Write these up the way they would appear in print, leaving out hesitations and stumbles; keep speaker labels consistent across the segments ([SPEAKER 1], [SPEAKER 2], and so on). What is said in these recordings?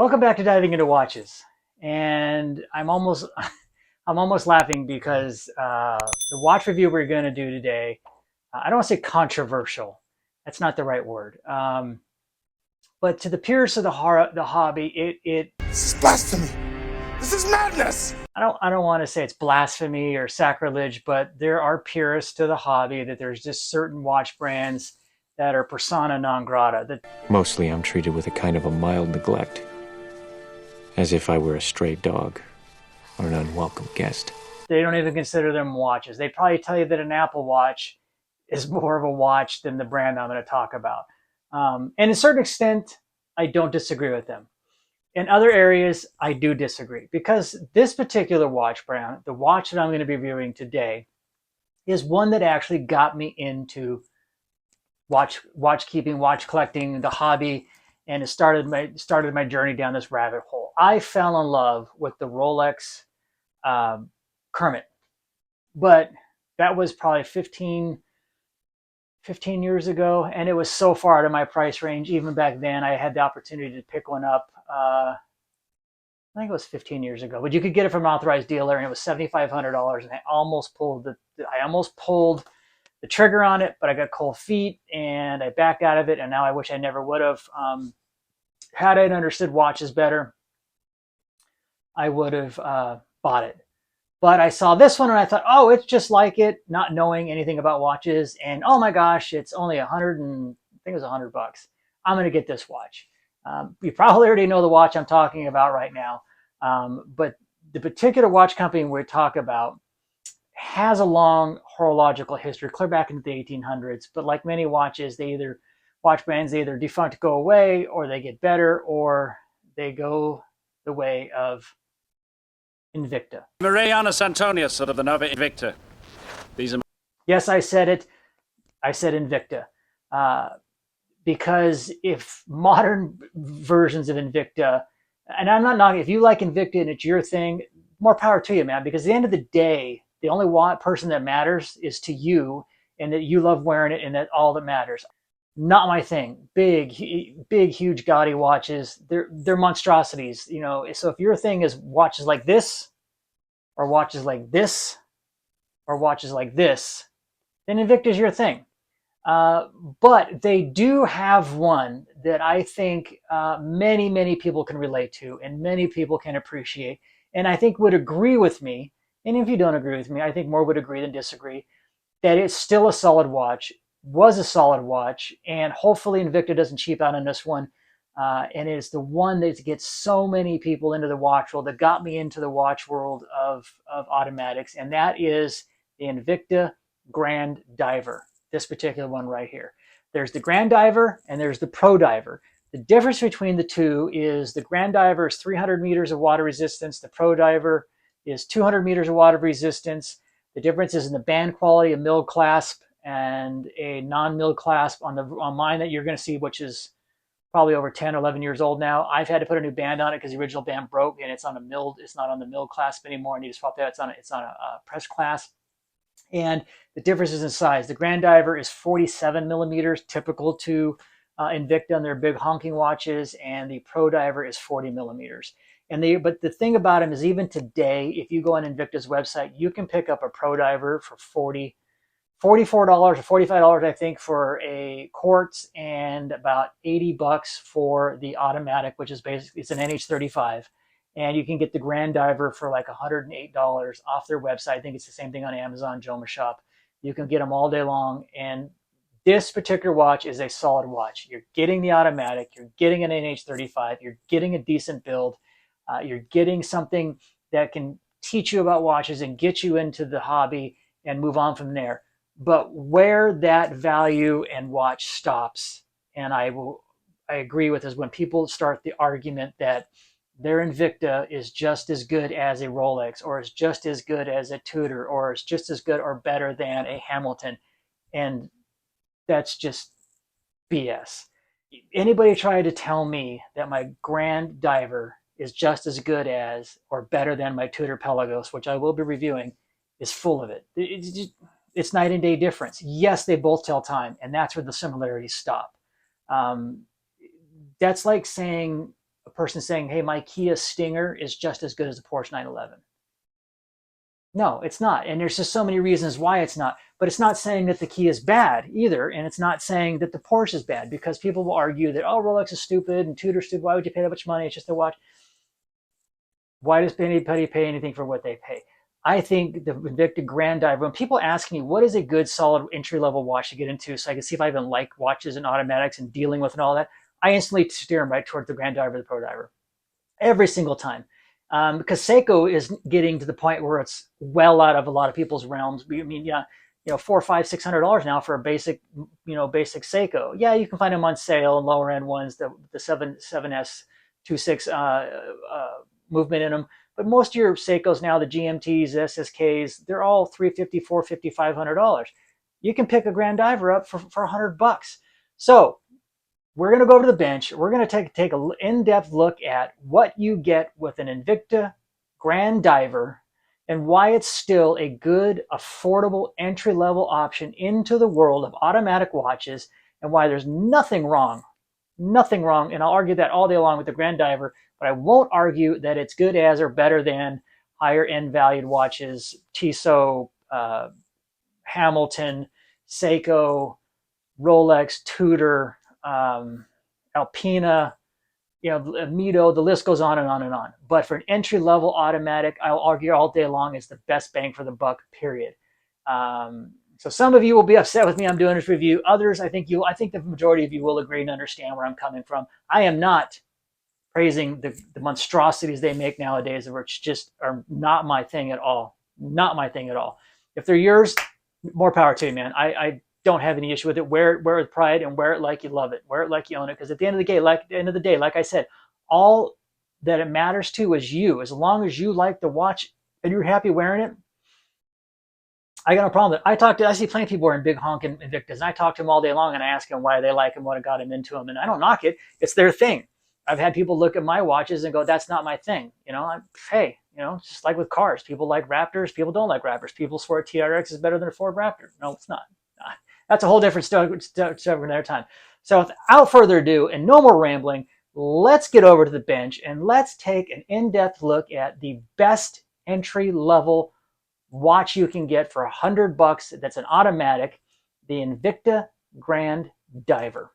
[SPEAKER 1] Welcome back to Diving into Watches, and I'm almost I'm almost laughing because the watch review we're going to do today, I don't want to say controversial, that's not the right word, but to the purists of the hobby,
[SPEAKER 2] This is blasphemy. This is madness.
[SPEAKER 1] I don't want to say it's blasphemy or sacrilege, but there are purists to the hobby that there's just certain watch brands that are persona non grata. That
[SPEAKER 3] Mostly I'm treated with a kind of a mild neglect, as if I were a stray dog or an unwelcome guest.
[SPEAKER 1] they don't even consider them watches. They'd probably tell you that an Apple Watch is more of a watch than the brand I'm going to talk about. And to a certain extent, I don't disagree with them. In other areas, I do disagree because this particular watch brand, the watch that I'm going to be reviewing today, is one that actually got me into watch keeping, watch collecting, the hobby, and it started my journey down this rabbit hole. I fell in love with the Rolex Kermit, but that was probably 15 years ago, and it was so far out of my price range. Even back then, I had the opportunity to pick one up. I think it was 15 years ago, but you could get it from an authorized dealer, and it was $7,500. And I almost pulled the trigger on it, but I got cold feet and I backed out of it. And now I wish I never would have. Had I understood watches better, I would have bought it. But I saw this one and I thought, oh, it's just like it, not knowing anything about watches. And oh my gosh, it's only I think it was $100. I'm going to get this watch. You probably already know the watch I'm talking about right now. But the particular watch company we talk about has a long horological history, clear back into the 1800s. But like many watches, watch brands, they either defunct, go away, or they get better, or they go the way of Invicta.
[SPEAKER 4] Marianus Antonius of the Nova Invicta. These are.
[SPEAKER 1] Yes, I said it. I said Invicta. Because if modern versions of Invicta, and I'm not knocking, if you like Invicta and it's your thing, more power to you, man. Because at the end of the day, the only person that matters is to you, and that you love wearing it, and that's all that matters. Not my thing. Big, huge, gaudy watches. They're monstrosities, you know. So if your thing is watches like this, or watches like this, or watches like this, then Invicta is your thing. But they do have one that I think many people can relate to, and many people can appreciate, and I think would agree with me. And if you don't agree with me, I think more would agree than disagree, that it's still a solid watch, was a solid watch, and hopefully Invicta doesn't cheap out on this one. And it's the one that gets so many people into the watch world, that got me into the watch world of automatics, and that is the Invicta Grand Diver. This particular one right here. There's the Grand Diver and there's the Pro Diver. The difference between the two is the Grand Diver is 300 meters of water resistance. The Pro Diver is 200 meters of water resistance. The difference is in the band quality, a milled clasp and a non-milled clasp on mine that you're going to see, which is probably over 10, 11 years old now. I've had to put a new band on it because the original band broke, and it's not on the milled clasp anymore. I need to swap that. It's on a press clasp. And the difference is in size. The Grand Diver is 47 millimeters, typical to Invicta and their big honking watches, and the Pro Diver is 40 millimeters. But the thing about them is, even today, if you go on Invicta's website, you can pick up a Pro Diver for $44 or $45, I think, for a quartz, and about $80 for the automatic, which is basically, it's an NH35. And you can get the Grand Diver for like $108 off their website. I think it's the same thing on Amazon, Joma Shop. You can get them all day long. And this particular watch is a solid watch. You're getting the automatic. You're getting an NH35. You're getting a decent build. You're getting something that can teach you about watches and get you into the hobby and move on from there. But where that value and watch stops, and I agree with, is when people start the argument that their Invicta is just as good as a Rolex, or is just as good as a Tudor, or is just as good or better than a Hamilton. And that's just BS. Anybody try to tell me that my Grand Diver is just as good as or better than my Tudor Pelagos, which I will be reviewing, is full of it. It's night and day difference. Yes, they both tell time, and that's where the similarities stop. That's like saying a person saying, hey, my Kia Stinger is just as good as the Porsche 911. No, it's not. And there's just so many reasons why it's not. But it's not saying that the Kia is bad either. And it's not saying that the Porsche is bad, because people will argue that, oh, Rolex is stupid and Tudor's stupid. Why would you pay that much money? It's just a watch. Why does anybody pay anything for what they pay? I think the Invicta Grand Diver, when people ask me what is a good solid entry level watch to get into so I can see if I even like watches and automatics and dealing with and all that, I instantly steer them right towards the Grand Diver, the Pro Diver, every single time. Because Seiko is getting to the point where it's well out of a lot of people's realms. I mean, yeah, $400, $500, $600 now for a basic, basic Seiko. Yeah, you can find them on sale and lower end ones, the 7S 26 movement in them. But most of your Seikos now, the GMTs, SSKs, they're all $350, $450, $500. You can pick a Grand Diver up for $100. So we're going to go to the bench. We're going to take an in-depth look at what you get with an Invicta Grand Diver and why it's still a good, affordable, entry-level option into the world of automatic watches, and why there's nothing wrong, and I'll argue that all day long with the Grand Diver, but I won't argue that it's good as or better than higher-end valued watches, Tissot, Hamilton, Seiko, Rolex, Tudor, Alpina, Mito, the list goes on and on and on. But for an entry-level automatic, I'll argue all day long it's the best bang for the buck, period. So some of you will be upset with me I'm doing this review. Others, I think the majority of you will agree and understand where I'm coming from. I am not praising the monstrosities they make nowadays, which just are not my thing at all. Not my thing at all. If they're yours, more power to you, man. I don't have any issue with it. Wear it with pride and wear it like you love it. Wear it like you own it. Because at the end of the day, like I said, all that it matters to is you. As long as you like the watch and you're happy wearing it, I got no problem with it. I see plenty of people wearing big honking Invictas, and I talk to them all day long, and I ask them why they like them, what got them into them, and I don't knock it. It's their thing. I've had people look at my watches and go, "That's not my thing." Hey, it's just like with cars. People like Raptors. People don't like Raptors. People swear a TRX is better than a Ford Raptor. No, it's not. That's a whole different stuff for another time. So without further ado, and no more rambling, let's get over to the bench and let's take an in-depth look at the best entry-level watch you can get for $100. That's an automatic, the Invicta Grand Diver.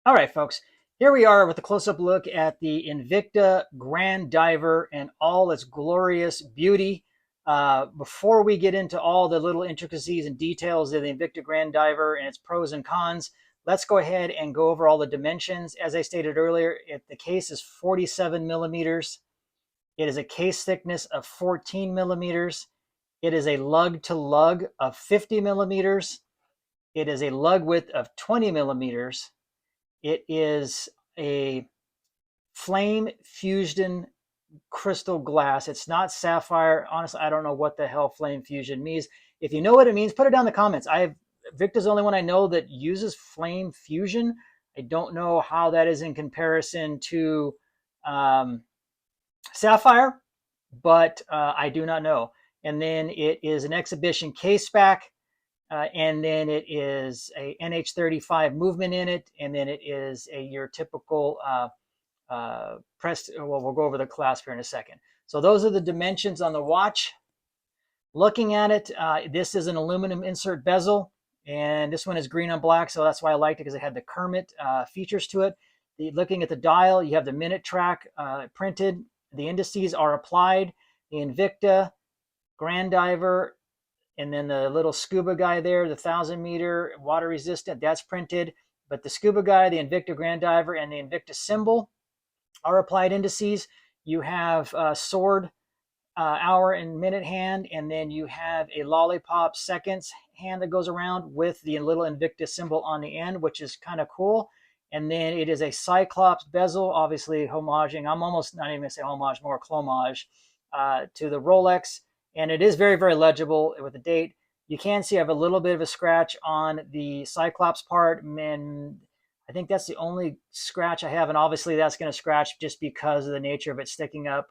[SPEAKER 1] All right, folks, here we are with a close-up look at the Invicta Grand Diver and all its glorious beauty. Before we get into all the little intricacies and details of the Invicta Grand Diver and its pros and cons, let's go ahead and go over all the dimensions. As I stated earlier, the case is 47 millimeters. It is a case thickness of 14 millimeters. It is a lug to lug of 50 millimeters. It is a lug width of 20 millimeters. It is a flame fusion crystal glass. It's not sapphire. Honestly, I don't know what the hell flame fusion means. If you know what it means, put it down in the comments. Victa's the only one I know that uses flame fusion. I don't know how that is in comparison to sapphire, but I do not know. And then it is an exhibition case back, and then it is a NH35 movement in it, and then it is your typical pressed. Well, we'll go over the clasp here in a second. So those are the dimensions on the watch. Looking at it, this is an aluminum insert bezel, and this one is green on black, so that's why I liked it, because it had the Kermit features to it. Looking at the dial, you have the minute track printed. The indices are applied. The Invicta Grand Diver, and then the little scuba guy there, the 1,000-meter water resistant, that's printed. But the scuba guy, the Invicta Grand Diver, and the Invicta symbol are applied indices. You have sword, hour, and minute hand, and then you have a lollipop seconds hand that goes around with the little Invicta symbol on the end, which is kind of cool. And then it is a Cyclops bezel, obviously homaging. I'm almost not even going to say homage, more clomage to the Rolex. And it is very, very legible with the date. You can see I have a little bit of a scratch on the Cyclops part. And I think that's the only scratch I have. And obviously that's going to scratch just because of the nature of it sticking up.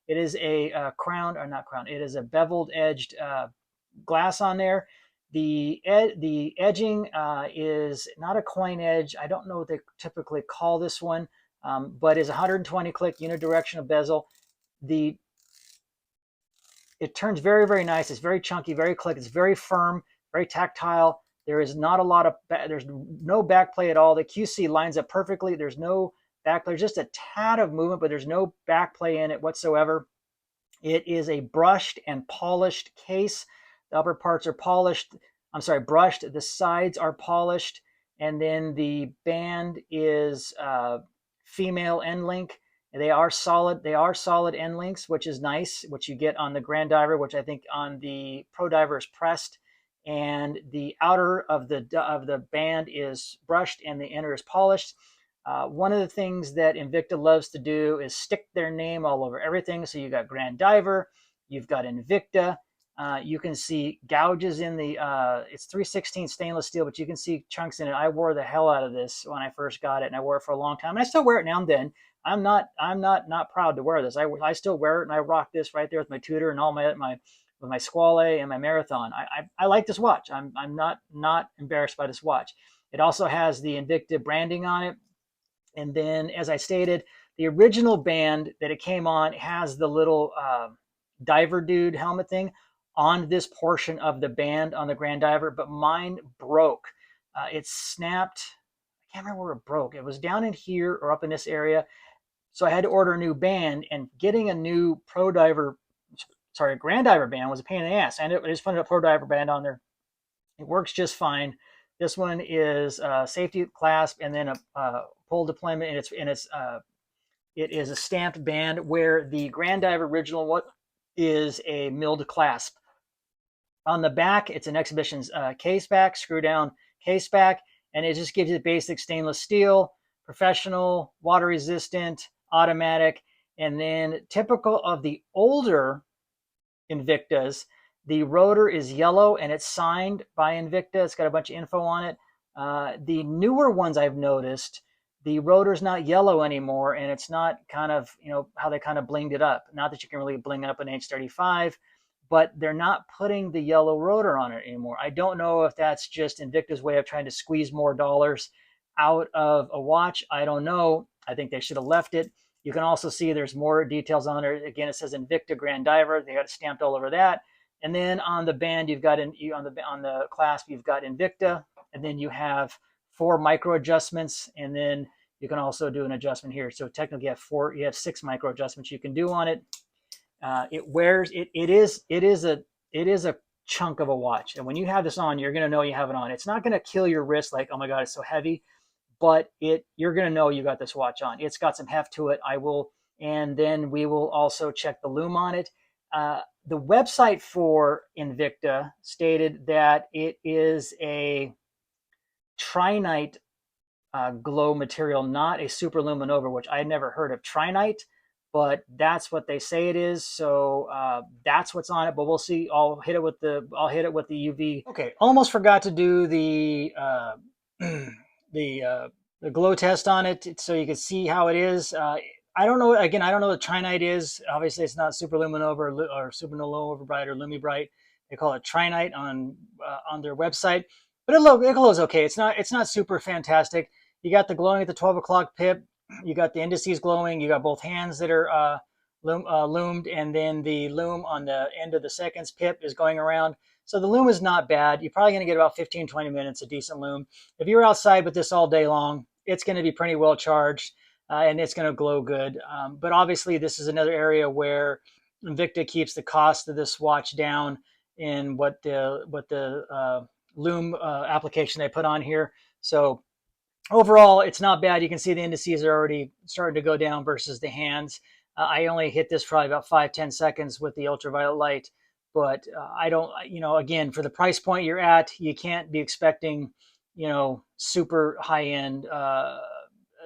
[SPEAKER 1] It is a crown, or not crown. It is a beveled edged glass on there. The edging is not a coin edge. I don't know what they typically call this one. but is 120 click unidirectional bezel. It turns very, very nice. It's very chunky, very click. It's very firm, very tactile. There is not a lot of, there's no backplay at all. The QC lines up perfectly. There's no backplay. There's just a tad of movement, but there's no backplay in it whatsoever. It is a brushed and polished case. The upper parts are polished. I'm sorry, brushed. The sides are polished. And then the band is female end link. They are solid. They are solid end links, which is nice, which you get on the Grand Diver, which I think on the Pro Diver is pressed. And the outer of the band is brushed and the inner is polished. One of the things that Invicta loves to do is stick their name all over everything. So you got Grand Diver, you've got Invicta. You can see gouges in the, it's 316 stainless steel, but you can see chunks in it. I wore the hell out of this when I first got it, and I wore it for a long time. And I still wear it now and then. I'm not proud to wear this. I still wear it, and I rock this right there with my Tudor and all with my Squale and my Marathon. I like this watch. I'm not embarrassed by this watch. It also has the Invicta branding on it. And then, as I stated, the original band that it came on has the little diver dude helmet thing on this portion of the band on the Grand Diver, but mine broke. It snapped. I can't remember where it broke. It was down in here or up in this area. So I had to order a new band, and getting a new Grand Diver band was a pain in the ass. And I just put a Pro Diver band on there. It works just fine. This one is safety clasp and then a pole deployment, and it is a stamped band, where the Grand Diver original one is a milled clasp. On the back, it's an Exhibitions case back, screw down case back, and it just gives you the basic stainless steel, professional, water resistant, automatic, and then typical of the older Invictas, the rotor is yellow and it's signed by Invicta. It's got a bunch of info on it. The newer ones I've noticed, the rotor's not yellow anymore, and it's not kind of, how they kind of blinged it up. Not that you can really bling up an H35, but they're not putting the yellow rotor on it anymore. I don't know if that's just Invicta's way of trying to squeeze more dollars out of a watch. I don't know. I think they should have left it. You can also see there's more details on there. Again, it says Invicta Grand Diver. They got it stamped all over that. And then on the band, you've got on the clasp, you've got Invicta, and then you have 4 micro adjustments, and then you can also do an adjustment here. So technically, you have 6 micro adjustments you can do on it. It wears. It is a chunk of a watch, and when you have this on, you're gonna know you have it on. It's not gonna kill your wrist like, oh my god, it's so heavy, but you're gonna know you got this watch on. It's got some heft to it. And then we will also check the lume on it. The website for Invicta stated that it is a trinite glow material, not a superluminova, which I had never heard of trinite, but that's what they say it is. So that's what's on it. But we'll see. I'll hit it with the UV. Okay, almost forgot to do the the glow test on it, so you can see how it is. I don't know. Again, I don't know what trinite is. Obviously, it's not superluminova or supernova bright or lumi bright. They call it trinite on their website, but it glows okay. It's not super fantastic. You got the glowing at the 12 o'clock pip. You got the indices glowing. You got both hands that are loomed, and then the lume on the end of the seconds pip is going around. So the lume is not bad. You're probably going to get about 15, 20 minutes of decent lume. If you're outside with this all day long, it's going to be pretty well charged. And it's going to glow good. But obviously, this is another area where Invicta keeps the cost of this watch down in what the lume application they put on here. So overall, it's not bad. You can see the indices are already starting to go down versus the hands. I only hit this probably about 5-10 seconds with the ultraviolet light. But I don't, again, for the price point you're at, you can't be expecting, super high-end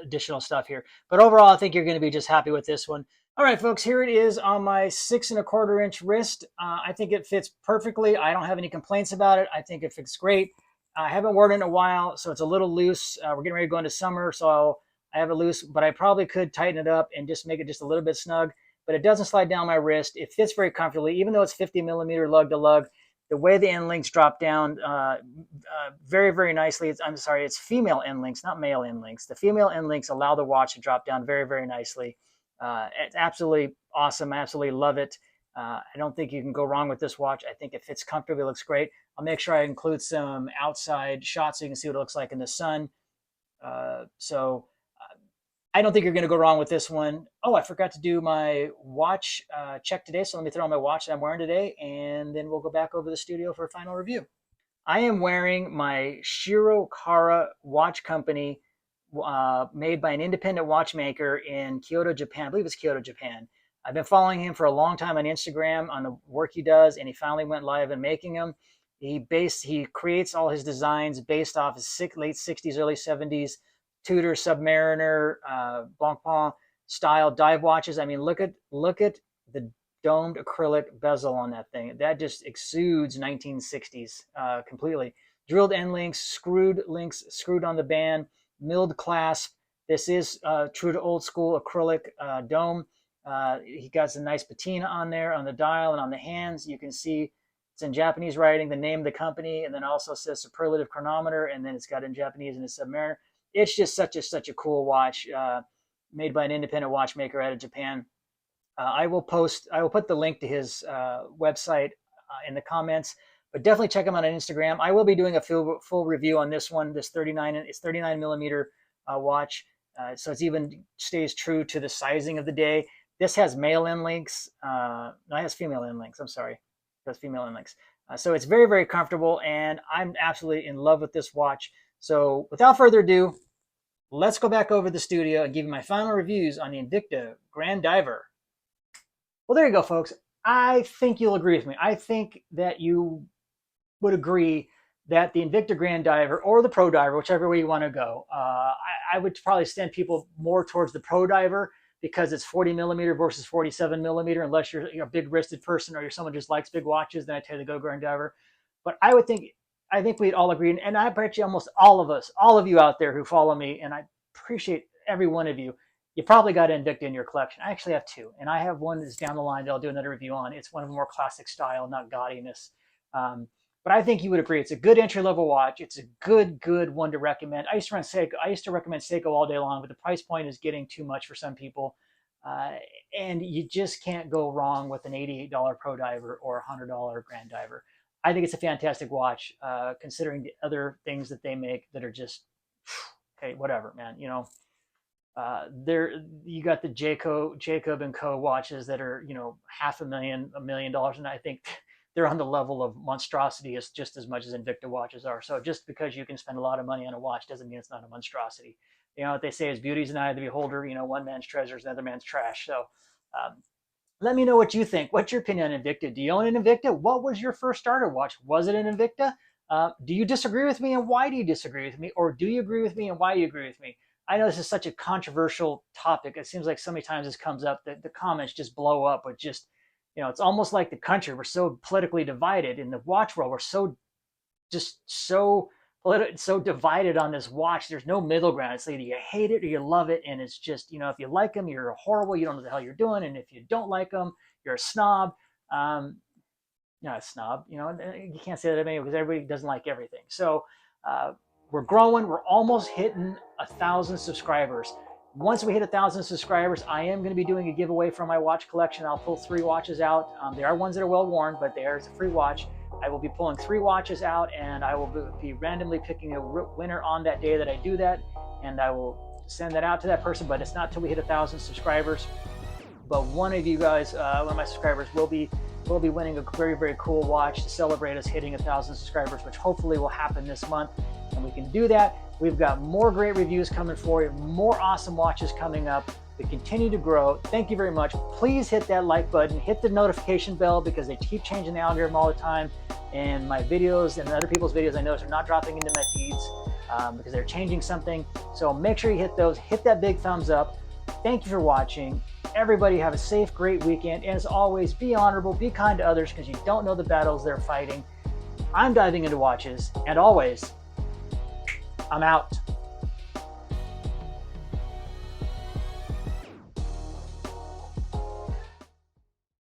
[SPEAKER 1] additional stuff here. But overall, I think you're going to be just happy with this one. All right, folks, here it is on my 6 1/4 inch wrist. I think it fits perfectly. I don't have any complaints about it. I think it fits great. I haven't worn it in a while, so it's a little loose. We're getting ready to go into summer, so I have it loose, but I probably could tighten it up and just make it just a little bit snug. But it doesn't slide down my wrist. It fits very comfortably, even though it's 50 millimeter lug to lug. The way the end links drop down very, very nicely. I'm sorry, it's female end links, not male end links. The female end links allow the watch to drop down very, very nicely. It's absolutely awesome. I absolutely love it. I don't think you can go wrong with this watch. I think it fits comfortably. It looks great. I'll make sure I include some outside shots so you can see what it looks like in the sun. I don't think you're going to go wrong with this one. Oh, I forgot to do my watch check today. So let me throw on my watch that I'm wearing today, and then we'll go back over the studio for a final review. I am wearing my Shirokara watch company made by an independent watchmaker in Kyoto, Japan. I believe it's Kyoto, Japan. I've been following him for a long time on Instagram on the work he does, and he finally went live in making them. He creates all his designs based off his late 60s, early 70s Tudor, Submariner, Blancpain style dive watches. I mean, look at the domed acrylic bezel on that thing. That just exudes 1960s completely. Drilled end links, screwed on the band, milled clasp. This is true to old school acrylic dome. He got some nice patina on there on the dial and on the hands. You can see it's in Japanese writing, the name of the company, and then also says superlative chronometer, and then it's got in Japanese and it's Submariner. It's just such a cool watch made by an independent watchmaker out of Japan. I will put the link to his website in the comments, but definitely check him out on Instagram. I will be doing a full review on this one. It's 39 millimeter watch, so it's even stays true to the sizing of the day. This has male end links. No, it has female end links. I'm sorry, it has female end links. So it's very, very comfortable, and I'm absolutely in love with this watch. So without further ado, let's go back over the studio and give you my final reviews on the Invicta Grand Diver. Well, there you go, folks. I think you'll agree with me. I think that you would agree that the Invicta Grand Diver or the Pro Diver, whichever way you want to go, I would probably send people more towards the Pro Diver because it's 40 millimeter versus 47 millimeter. Unless you're a big wristed person or you're someone who just likes big watches, then I tell you to go Grand Diver. But I think we'd all agree, and I bet you almost all of you out there who follow me, and I appreciate every one of you, you probably got Invicta in your collection. I actually have two, and I have one that's down the line that I'll do another review on. It's one of the more classic style, not gaudiness. But I think you would agree. It's a good entry-level watch. It's a good one to recommend. I used to recommend Seiko all day long, but the price point is getting too much for some people. And you just can't go wrong with an $88 Pro Diver or a $100 Grand Diver. I think it's a fantastic watch, considering the other things that they make that are just, okay, whatever, man. You know, you got the Jacob and Co. watches that are, $500,000, $1 million, and I think they're on the level of monstrosity as just as much as Invicta watches are. So just because you can spend a lot of money on a watch doesn't mean it's not a monstrosity. You know what they say is beauty's in the eye of the beholder. You know, one man's treasure is another man's trash. So let me know what you think. What's your opinion on Invicta? Do you own an Invicta? What was your first starter watch? Was it an Invicta? Do you disagree with me, and why do you disagree with me? Or do you agree with me, and why do you agree with me? I know this is such a controversial topic. It seems like so many times this comes up that the comments just blow up with just, it's almost like the country. We're so politically divided. In the watch world, we're so divided on this watch. There's no middle ground. It's either you hate it or you love it. And it's just, if you like them, you're horrible. You don't know what the hell you're doing. And if you don't like them, you're a snob. A snob, you can't say that anyway because everybody doesn't like everything. So we're growing. We're almost hitting 1,000 subscribers. Once we hit 1,000 subscribers, I am going to be doing a giveaway from my watch collection. I'll pull 3 watches out. There are ones that are well worn, but there's a free watch. I will be pulling 3 watches out, and I will be randomly picking a winner on that day that I do that, and I will send that out to that person, but it's not till we hit 1,000 subscribers. But one of you guys, one of my subscribers, will be winning a very, very cool watch to celebrate us hitting 1,000 subscribers, which hopefully will happen this month, and we can do that. We've got more great reviews coming for you, more awesome watches coming up. We continue to grow. Thank you very much. Please hit that like button, hit the notification bell, because they keep changing the algorithm all the time. And my videos and other people's videos, I notice, are not dropping into my feeds because they're changing something. So make sure you hit those, hit that big thumbs up. Thank you for watching. Everybody have a safe, great weekend. And as always, be honorable, be kind to others, because you don't know the battles they're fighting. I'm diving into watches, and always, I'm out.